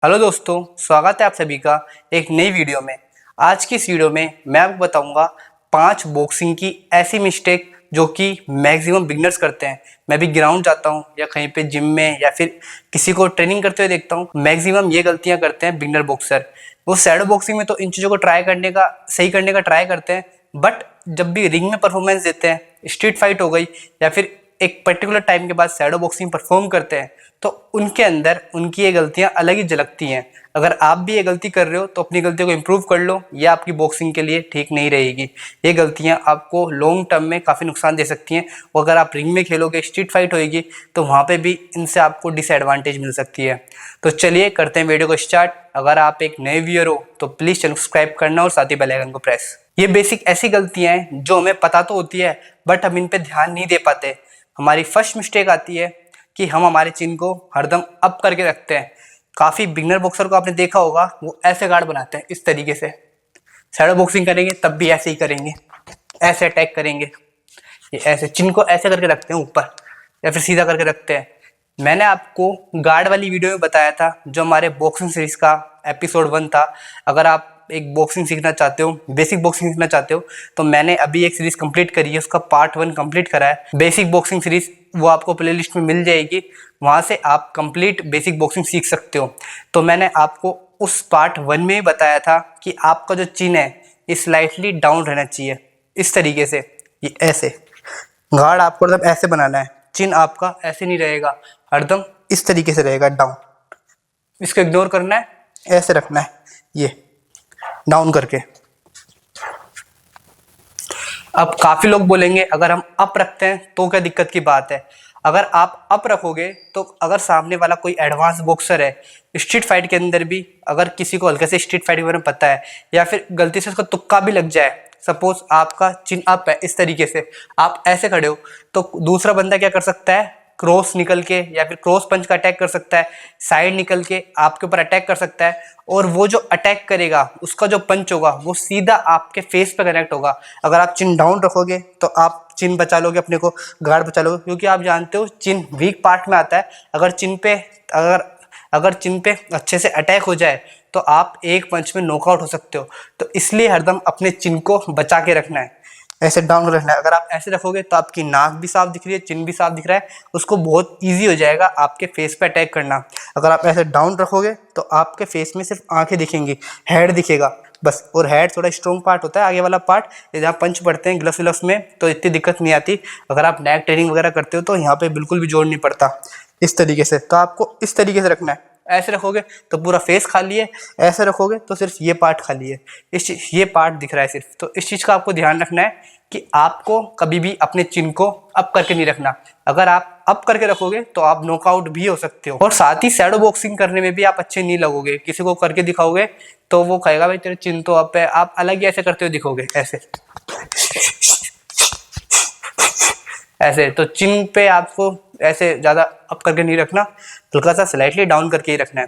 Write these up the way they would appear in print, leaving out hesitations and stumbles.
Hello दोस्तों, स्वागत है आप सभी का एक नई वीडियो में। आज की इस वीडियो में मैं आपको बताऊंगा 5 बॉक्सिंग की ऐसी मिस्टेक जो कि मैक्सिमम बिगनर्स करते हैं। मैं भी ग्राउंड जाता हूं या कहीं पे जिम में या फिर किसी को ट्रेनिंग करते हुए देखता हूं, मैक्सिमम ये गलतियां करते हैं बिगनर बॉक्सर। वो शैडो बॉक्सिंग में तो इन चीज़ों को सही करने का ट्राई करते हैं, बट जब भी रिंग में परफॉर्मेंस देते हैं, स्ट्रीट फाइट हो गई या फिर एक पर्टिकुलर टाइम के बाद शैडो बॉक्सिंग परफॉर्म करते हैं, तो उनके अंदर उनकी ये गलतियां अलग ही झलकती हैं। अगर आप भी ये गलती कर रहे हो तो अपनी गलतियों को इम्प्रूव कर लो, ये आपकी बॉक्सिंग के लिए ठीक नहीं रहेगी। ये गलतियां आपको लॉन्ग टर्म में काफ़ी नुकसान दे सकती हैं, और अगर आप रिंग में खेलोगे, स्ट्रीट फाइट होएगी, तो वहाँ पे भी इनसे आपको डिसएडवांटेज मिल सकती है। तो चलिए करते हैं वीडियो को स्टार्ट। अगर आप एक नए व्यूअर हो तो प्लीज़ चैनल सब्सक्राइब करना और साथ ही बेल आइकन को प्रेस। ये बेसिक ऐसी गलतियां हैं जो हमें पता तो होती है, बट हम इन पे ध्यान नहीं दे पाते। हमारी फर्स्ट मिस्टेक आती है कि हम हमारे चिन को हरदम अप करके रखते हैं। काफ़ी बिगनर बॉक्सर को आपने देखा होगा, वो ऐसे गार्ड बनाते हैं, इस तरीके से। शैडो बॉक्सिंग करेंगे तब भी ऐसे ही करेंगे, ऐसे अटैक करेंगे, ये ऐसे चिन को ऐसे करके रखते हैं ऊपर या फिर सीधा करके रखते हैं। मैंने आपको गार्ड वाली वीडियो में बताया था, जो हमारे बॉक्सिंग सीरीज का एपिसोड 1 था। अगर आप एक बॉक्सिंग सीखना चाहते हो, बेसिक बॉक्सिंग सीखना चाहते हो, तो मैंने अभी एक सीरीज कंप्लीट करी है, उसका पार्ट 1 कंप्लीट करा है, बेसिक बॉक्सिंग सीरीज। वो आपको प्लेलिस्ट में मिल जाएगी, वहाँ से आप कंप्लीट बेसिक बॉक्सिंग सीख सकते हो। तो मैंने आपको उस पार्ट 1 में ही बताया था कि आपका जो चिन है ये स्लाइटली डाउन रहना चाहिए, इस तरीके से। ये ऐसे गार्ड आपको मतलब ऐसे बनाना है, चिन आपका ऐसे नहीं रहेगा, हरदम इस तरीके से रहेगा, डाउन। इसको इग्नोर करना है, ऐसे रखना है, ये डाउन करके। अब काफी लोग बोलेंगे अगर हम अप रखते हैं तो क्या दिक्कत की बात है। अगर आप अप रखोगे तो अगर सामने वाला कोई एडवांस बॉक्सर है, स्ट्रीट फाइट के अंदर भी अगर किसी को हल्के से स्ट्रीट फाइट के बारे में पता है, या फिर गलती से उसका तुक्का भी लग जाए, सपोज आपका चिन अप है, इस तरीके से आप ऐसे खड़े हो, तो दूसरा बंदा क्या कर सकता है, क्रॉस निकल के या फिर क्रॉस पंच का अटैक कर सकता है, साइड निकल के आपके ऊपर अटैक कर सकता है, और वो जो अटैक करेगा उसका जो पंच होगा वो सीधा आपके फेस पे कनेक्ट होगा। अगर आप चिन डाउन रखोगे तो आप चिन बचा लोगे, अपने को गार्ड बचा लोगे, क्योंकि आप जानते हो चिन वीक पार्ट में आता है। अगर चिन पे अगर चिन पे अच्छे से अटैक हो जाए तो आप एक पंच में नॉकआउट हो सकते हो। तो इसलिए हरदम अपने चिन को बचा के रखना है, ऐसे डाउन रखना है। अगर आप ऐसे रखोगे तो आपकी नाक भी साफ दिख रही है, चिन भी साफ दिख रहा है, उसको बहुत इजी हो जाएगा आपके फेस पे अटैक करना। अगर आप ऐसे डाउन रखोगे तो आपके फेस में सिर्फ आंखें दिखेंगी, हेड दिखेगा बस। और हेड थोड़ा स्ट्रॉन्ग पार्ट होता है, आगे वाला पार्ट जहाँ पंच पड़ते हैं ग्लव्स व्लव्स में, तो इतनी दिक्कत नहीं आती। अगर आप नेक ट्रेनिंग वगैरह करते हो तो यहाँ पे बिल्कुल भी जोर नहीं पड़ता, इस तरीके से। तो आपको इस तरीके से रखना है। ऐसे रखोगे तो पूरा फेस खाली है, ऐसे रखोगे तो सिर्फ ये पार्ट खाली है, ये पार्ट दिख रहा है सिर्फ। तो इस चीज़ का आपको ध्यान रखना है कि आपको कभी भी अपने चिन को अप करके नहीं रखना। अगर आप अप करके रखोगे तो आप नॉकआउट भी हो सकते हो, और साथ ही शैडो बॉक्सिंग करने में भी आप अच्छे नहीं लगोगे। किसी को करके दिखाओगे तो वो कहेगा भाई तेरे चिन तो अप है, आप अलग ही ऐसे करते हुए दिखोगे, ऐसे ऐसे। तो चिन पे आपको ऐसे ज़्यादा अप करके नहीं रखना, हल्का सा स्लाइटली डाउन करके ही रखना है।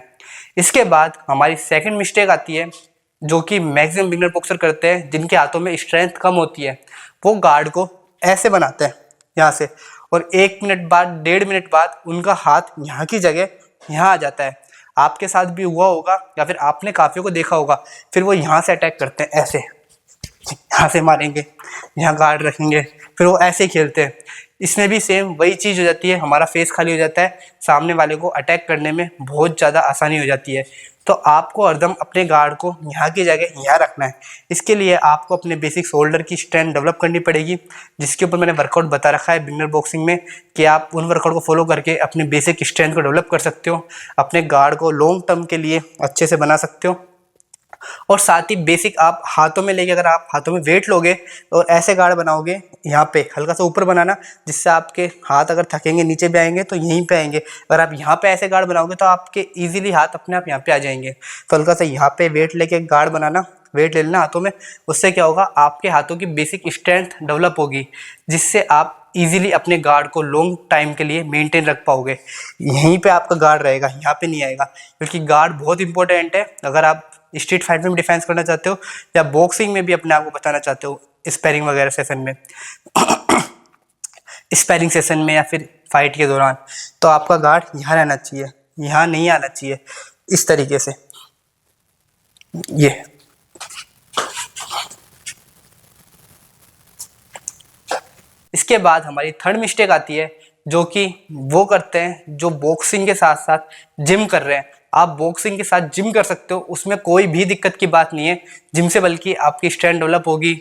इसके बाद हमारी सेकंड मिस्टेक आती है, जो कि मैक्सिमम बिगनर बॉक्सर करते हैं, जिनके हाथों में स्ट्रेंथ कम होती है। वो गार्ड को ऐसे बनाते हैं यहाँ से, और 1 मिनट बाद, 1.5 मिनट बाद उनका हाथ यहाँ की जगह यहाँ आ जाता है। आपके साथ भी हुआ होगा या फिर आपने काफियों को देखा होगा, फिर वो यहाँ से अटैक करते हैं, ऐसे यहाँ से मारेंगे, यहाँ गार्ड रखेंगे, फिर वो ऐसे खेलते हैं। इसमें भी सेम वही चीज़ हो जाती है, हमारा फेस खाली हो जाता है, सामने वाले को अटैक करने में बहुत ज़्यादा आसानी हो जाती है। तो आपको हरदम अपने गार्ड को यहाँ की जगह यहाँ रखना है। इसके लिए आपको अपने बेसिक शोल्डर की स्ट्रेंथ डेवलप करनी पड़ेगी, जिसके ऊपर मैंने वर्कआउट बता रखा है बिगनर बॉक्सिंग में, कि आप उन वर्कआउट को फॉलो करके अपने बेसिक स्ट्रेंथ को डेवलप कर सकते हो, अपने गार्ड को लॉन्ग टर्म के लिए अच्छे से बना सकते हो। और साथ ही बेसिक आप हाथों में लेके, अगर आप हाथों में वेट लोगे और ऐसे गार्ड बनाओगे, यहाँ पे हल्का सा ऊपर बनाना, जिससे आपके हाथ अगर थकेंगे नीचे भी आएंगे तो यहीं पे आएंगे। अगर आप यहाँ पे ऐसे गार्ड बनाओगे तो आपके इजीली हाथ अपने आप यहाँ पे आ जाएंगे। तो हल्का सा यहाँ पे वेट लेके गार्ड बनाना, वेट ले लेना हाथों में। उससे क्या होगा, आपके हाथों की बेसिक स्ट्रेंथ डेवलप होगी, जिससे आप इजीली अपने गार्ड को लॉन्ग टाइम के लिए मेंटेन रख पाओगे। यहीं पे आपका गार्ड रहेगा, यहाँ पे नहीं आएगा, क्योंकि गार्ड बहुत इंपॉर्टेंट है। अगर आप स्ट्रीट फाइट में भी डिफेंस करना चाहते हो या बॉक्सिंग में भी अपने आप को बताना चाहते हो, स्पैरिंग वगैरह सेशन में स्पैरिंग सेशन में या फिर फाइट के दौरान, तो आपका गार्ड यहाँ रहना चाहिए, यहाँ नहीं आना चाहिए। इस तरीके से। ये इसके बाद हमारी थर्ड मिस्टेक आती है, जो कि वो करते हैं जो बॉक्सिंग के साथ साथ जिम कर रहे हैं। आप बॉक्सिंग के साथ जिम कर सकते हो, उसमें कोई भी दिक्कत की बात नहीं है जिम से, बल्कि आपकी स्ट्रेंथ डेवलप होगी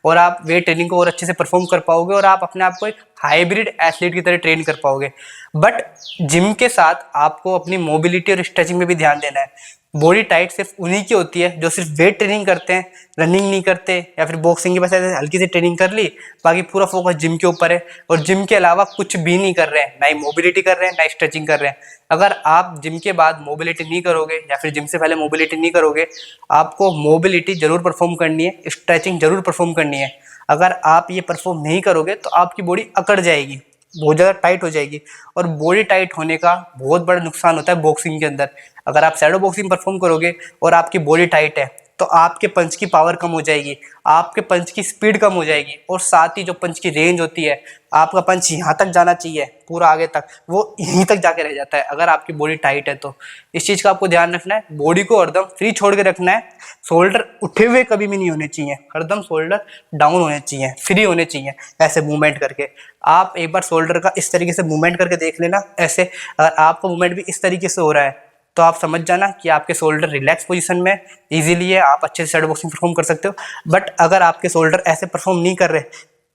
और आप वेट ट्रेनिंग को और अच्छे से परफॉर्म कर पाओगे और आप अपने आप को एक हाइब्रिड एथलीट की तरह ट्रेन कर पाओगे। बट जिम के साथ आपको अपनी मोबिलिटी और स्ट्रेचिंग में भी ध्यान देना है। बॉडी टाइट सिर्फ उन्हीं की होती है जो सिर्फ वेट ट्रेनिंग करते हैं, रनिंग नहीं करते, या फिर बॉक्सिंग की बस ऐसे हल्की सी ट्रेनिंग कर ली, बाकी पूरा फोकस जिम के ऊपर है और जिम के अलावा कुछ भी नहीं कर रहे हैं, ना ही मोबिलिटी कर रहे हैं ना स्ट्रेचिंग कर रहे हैं। अगर आप जिम के बाद मोबिलिटी नहीं करोगे या फिर जिम से पहले मोबिलिटी नहीं करोगे, आपको मोबिलिटी जरूर परफॉर्म करनी है, स्ट्रेचिंग जरूर परफॉर्म करनी है। अगर आप ये परफॉर्म नहीं करोगे तो आपकी बॉडी अकड़ जाएगी, बहुत ज़्यादा टाइट हो जाएगी, और बॉडी टाइट होने का बहुत बड़ा नुकसान होता है बॉक्सिंग के अंदर। अगर आप शैडो बॉक्सिंग परफॉर्म करोगे और आपकी बॉडी टाइट है तो आपके पंच की पावर कम हो जाएगी, आपके पंच की स्पीड कम हो जाएगी, और साथ ही जो पंच की रेंज होती है, आपका पंच यहाँ तक जाना चाहिए पूरा आगे तक, वो यहीं तक जाके रह जाता है अगर आपकी बॉडी टाइट है तो। इस चीज़ का आपको ध्यान रखना है, बॉडी को हरदम फ्री छोड़ के रखना है। शोल्डर उठे हुए कभी भी नहीं होने चाहिए, हरदम शोल्डर डाउन होने चाहिए, फ्री होने चाहिए, ऐसे मूवमेंट करके। आप एक बार शोल्डर का इस तरीके से मूवमेंट करके देख लेना, ऐसे अगर आपका मूवमेंट भी इस तरीके से हो रहा है तो आप समझ जाना कि आपके शोल्डर रिलैक्स पोजीशन में इजीली है, आप अच्छे से शैडो बॉक्सिंग परफॉर्म कर सकते हो। बट अगर आपके शोल्डर ऐसे परफॉर्म नहीं कर रहे,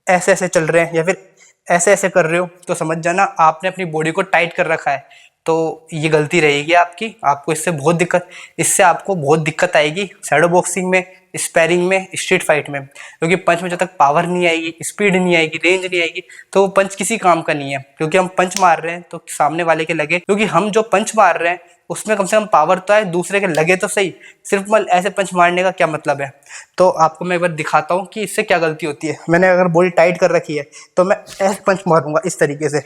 ऐसे ऐसे चल रहे हैं या फिर ऐसे ऐसे कर रहे हो, तो समझ जाना आपने अपनी बॉडी को टाइट कर रखा है। तो ये गलती रहेगी आपकी, आपको इससे आपको बहुत दिक्कत आएगी शैडो बॉक्सिंग में, स्पैरिंग में, स्ट्रीट फाइट में। क्योंकि पंच में जब तक पावर नहीं आएगी, स्पीड नहीं आएगी, रेंज नहीं आएगी, तो वो पंच किसी काम का नहीं है। क्योंकि हम पंच मार रहे हैं तो सामने वाले के लगे, क्योंकि हम जो पंच मार रहे हैं उसमें कम से कम पावर तो है, दूसरे के लगे तो सही। सिर्फ ऐसे पंच मारने का क्या मतलब है। तो आपको मैं एक बार दिखाता हूँ कि इससे क्या गलती होती है। मैंने अगर बॉडी टाइट कर रखी है तो मैं ऐसे पंच मारूंगा इस तरीके से,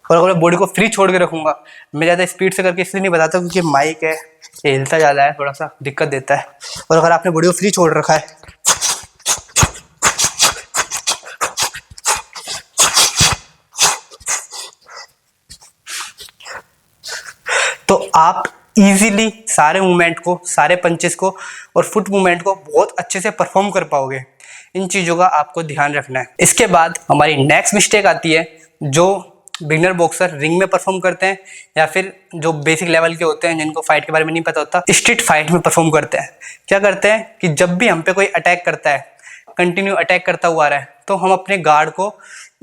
और अगर मैं बॉडी को फ्री छोड़ के रखूंगा, मैं ज़्यादा स्पीड से करके इसलिए नहीं बताता क्योंकि माइक है, ये हिलता ज़्यादा है, थोड़ा सा दिक्कत देता है। और अगर आपने बॉडी को फ्री छोड़ रखा है तो आप इजीली सारे मूवमेंट को, सारे पंचेस को और फुट मूवमेंट को बहुत अच्छे से परफॉर्म कर पाओगे। इन चीज़ों का आपको ध्यान रखना है। इसके बाद हमारी नेक्स्ट मिस्टेक आती है, जो बिगनर बॉक्सर रिंग में परफॉर्म करते हैं या फिर जो बेसिक लेवल के होते हैं जिनको फाइट के बारे में नहीं पता होता, स्ट्रीट फाइट में परफॉर्म करते हैं। क्या करते हैं कि जब भी हम पे कोई अटैक करता है, कंटिन्यू अटैक करता हुआ आ रहा है, तो हम अपने गार्ड को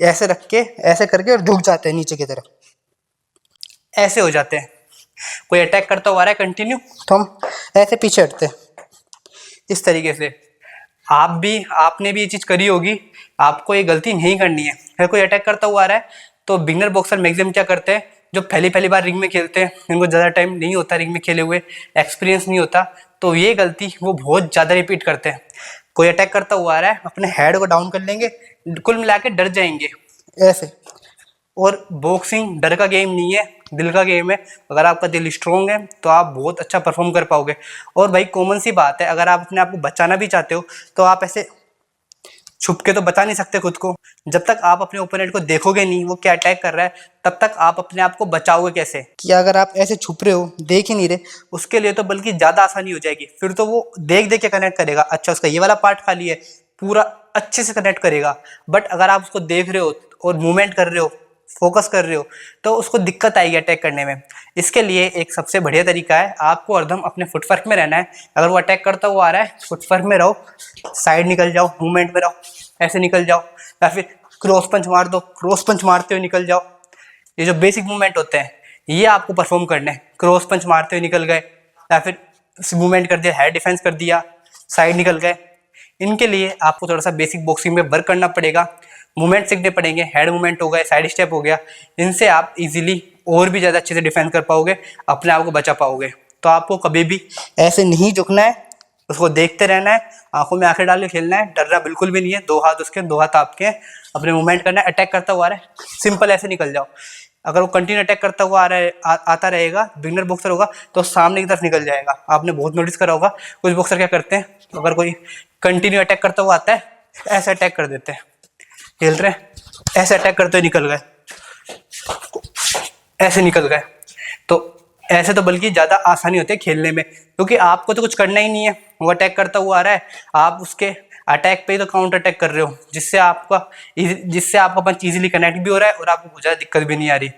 ऐसे रख के ऐसे करके और झुक जाते हैं नीचे की तरफ, ऐसे हो जाते हैं। कोई अटैक करता हुआ आ रहा है कंटिन्यू, तो हम ऐसे पीछे हटते हैं इस तरीके से। आपने भी ये चीज़ करी होगी, आपको ये गलती नहीं करनी है। अगर कोई अटैक करता हुआ आ रहा है तो बिगनर बॉक्सर मैक्सिमम क्या करते हैं, जो पहली बार रिंग में खेलते हैं, इनको ज़्यादा टाइम नहीं होता रिंग में खेले हुए, एक्सपीरियंस नहीं होता, तो ये गलती वो बहुत ज़्यादा रिपीट करते हैं। कोई अटैक करता हुआ आ रहा है, अपने हेड को डाउन कर लेंगे, कुल मिला के डर जाएंगे ऐसे। और बॉक्सिंग डर का गेम नहीं है, दिल का गेम है। अगर आपका दिल स्ट्रॉन्ग है तो आप बहुत अच्छा परफॉर्म कर पाओगे। और भाई कॉमन सी बात है, अगर आप अपने आप को बचाना भी चाहते हो तो आप ऐसे छुप के तो बचा नहीं सकते खुद को। जब तक आप अपने ओपोनेंट को देखोगे नहीं वो क्या अटैक कर रहा है, तब तक आप अपने आप को बचाओगे कैसे। कि अगर आप ऐसे छुप रहे हो, देख ही नहीं रहे, उसके लिए तो बल्कि ज़्यादा आसानी हो जाएगी। फिर तो वो देख देख के कनेक्ट करेगा, अच्छा उसका ये वाला पार्ट खाली है, पूरा अच्छे से कनेक्ट करेगा। बट अगर आप उसको देख रहे हो और मूवमेंट कर रहे हो, फोकस कर रहे हो, तो उसको दिक्कत आएगी अटैक करने में। इसके लिए एक सबसे बढ़िया तरीका है, आपको हरदम अपने फुटवर्क में रहना है। अगर वो अटैक करता हुआ आ रहा है, फुटवर्क में रहो, साइड निकल जाओ, मूवमेंट में रहो, ऐसे निकल जाओ, या फिर क्रॉस पंच मार दो, क्रॉस पंच मारते हुए निकल जाओ। ये जो बेसिक मूवमेंट होते हैं ये आपको परफॉर्म करने हैं। क्रॉस पंच मारते हुए निकल गए, या फिर मूवमेंट कर दिया, हेड डिफेंस कर दिया, साइड निकल गए। इनके लिए आपको थोड़ा सा बेसिक बॉक्सिंग में वर्क करना पड़ेगा, मूवमेंट सीखने पड़ेंगे। हेड मूवमेंट हो गए, साइड स्टेप हो गया, इनसे आप इजीली और भी ज़्यादा अच्छे से डिफेंस कर पाओगे, अपने आप को बचा पाओगे। तो आपको कभी भी ऐसे नहीं झुकना है, उसको देखते रहना है, आंखों में आंखें डाल के खेलना है, डरना बिल्कुल भी नहीं है। 2 हाथ उसके, 2 हाथ आपके, अपने मूवमेंट करना है। अटैक करता हुआ आ रहा है, सिंपल ऐसे निकल जाओ। अगर वो कंटिन्यू अटैक करता हुआ आता रहेगा, बिगनर बॉक्सर होगा तो सामने की तरफ निकल जाएगा। आपने बहुत नोटिस करा होगा, कुछ बॉक्सर क्या करते हैं, अगर कोई कंटिन्यू अटैक करता हुआ आता है, ऐसे अटैक कर देते हैं, खेल रहे हैं, ऐसे अटैक करते हुए निकल गए, ऐसे निकल गए। तो ऐसे तो बल्कि ज़्यादा आसानी होती है खेलने में, क्योंकि आपको तो कुछ करना ही नहीं है, वो अटैक करता हुआ आ रहा है, आप उसके अटैक पे ही तो काउंटर अटैक कर रहे हो, जिससे आपका पंच इजीली कनेक्ट भी हो रहा है और आपको कुछ ज़्यादा दिक्कत भी नहीं आ रही।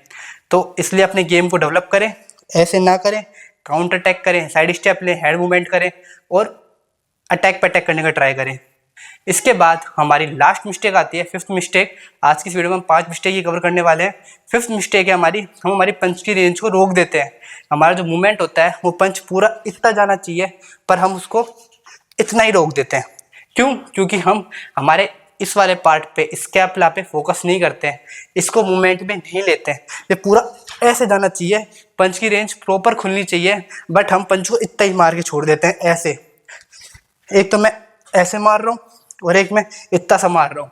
तो इसलिए अपने गेम को डेवलप करें, ऐसे ना करें, काउंटर अटैक करें, साइड स्टेप लें, हेड मूवमेंट करें और अटैक पे अटैक करने का ट्राई करें। इसके बाद हमारी लास्ट मिस्टेक आती है, फिफ्थ मिस्टेक। आज की इस वीडियो में हम 5 मिस्टेक ही कवर करने वाले हैं। फिफ्थ मिस्टेक है हम हमारी पंच की रेंज को रोक देते हैं। हमारा जो मूवमेंट होता है वो पंच पूरा इतना जाना चाहिए, पर हम उसको इतना ही रोक देते हैं। क्यों? क्योंकि हम हमारे इस वाले पार्ट पे, स्कैपुला पे फोकस नहीं करते हैं, इसको मूवमेंट में नहीं लेते हैं। ये पूरा ऐसे जाना चाहिए, पंच की रेंज प्रॉपर खुलनी चाहिए, बट हम पंच को इतना ही मार के छोड़ देते हैं। ऐसे एक तो मैं ऐसे मार रहा हूँ और एक मैं इतना सा मार रहा हूँ।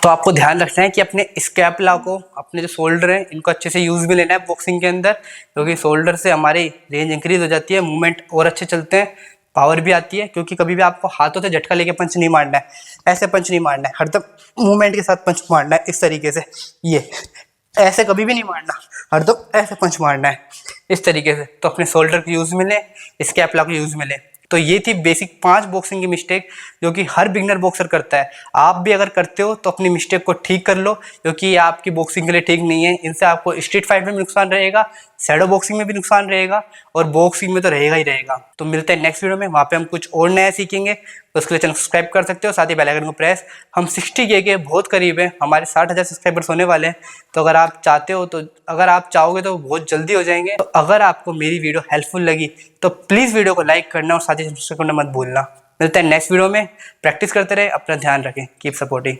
तो आपको ध्यान रखना है कि अपने स्कैपुला को, अपने जो शोल्डर हैं, इनको अच्छे से यूज भी लेना है बॉक्सिंग के अंदर, क्योंकि शोल्डर से हमारी रेंज इंक्रीज हो जाती है, मूवमेंट और अच्छे चलते हैं, पावर भी आती है। क्योंकि कभी भी आपको हाथों से झटका लेके पंच नहीं मारना है, ऐसे पंच नहीं मारना है, हरदम मूवमेंट के साथ पंच मारना है, इस तरीके से। ये ऐसे कभी भी नहीं मारना, हरदम ऐसे पंच मारना है, इस तरीके से। तो अपने शोल्डर को यूज में लें, स्कैपुला को यूज में लें। तो ये थी बेसिक 5 बॉक्सिंग की मिस्टेक जो कि हर बिगनर बॉक्सर करता है। आप भी अगर करते हो तो अपनी मिस्टेक को ठीक कर लो, क्योंकि ये आपकी बॉक्सिंग के लिए ठीक नहीं है। इनसे आपको स्ट्रीट फाइट में भी नुकसान रहेगा, शैडो बॉक्सिंग में भी नुकसान रहेगा और बॉक्सिंग में तो रहेगा ही रहेगा। तो मिलते हैं नेक्स्ट वीडियो में, वहाँ पे हम कुछ और नया सीखेंगे। तो उसके लिए चैनल सब्सक्राइब कर सकते हो, साथ ही बेल आइकन को प्रेस। हम 60K के बहुत करीब हैं, हमारे 60,000 सब्सक्राइबर्स होने वाले हैं। तो अगर आप चाहते हो, तो अगर आप चाहोगे तो बहुत जल्दी हो जाएंगे। तो अगर आपको मेरी वीडियो हेल्पफुल लगी तो प्लीज़ वीडियो को लाइक करना और साथ ही सब्सक्राइब करना मत भूलना। मिलते हैं नेक्स्ट वीडियो में। प्रैक्टिस करते रहे, अपना ध्यान रखें, कीप सपोर्टिंग।